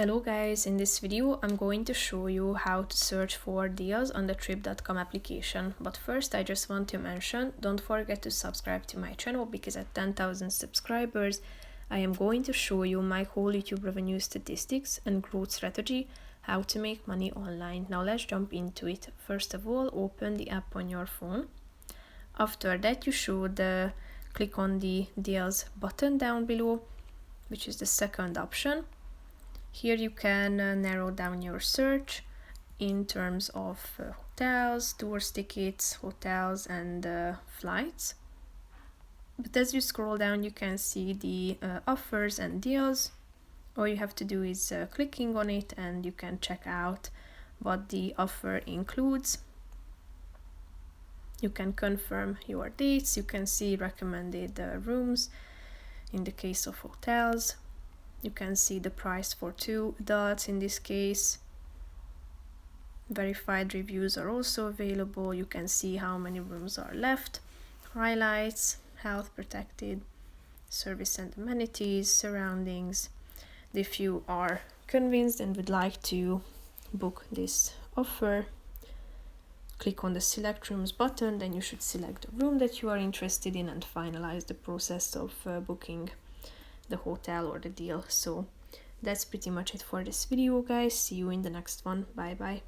Hello guys, in this video I'm going to show you how to search for deals on the Trip.com application. But first I just want to mention, don't forget to subscribe to my channel because at 10,000 subscribers I am going to show you my whole YouTube revenue statistics and growth strategy, how to make money online. Now let's jump into it. First of all, open the app on your phone. After that you should click on the deals button down below, which is the second option. Here you can narrow down your search in terms of hotels, tours tickets, hotels and flights. But as you scroll down you can see the offers and deals. All you have to do is clicking on it and you can check out what the offer includes. You can confirm your dates, you can see recommended rooms in the case of hotels. You can see the price for 2 adults in this case. Verified reviews are also available. You can see how many rooms are left. Highlights, health protected, service and amenities, surroundings. If you are convinced and would like to book this offer, click on the select rooms button, then you should select the room that you are interested in and finalize the process of booking the hotel or the deal. So that's pretty much it for this video guys. See you in the next one. Bye bye.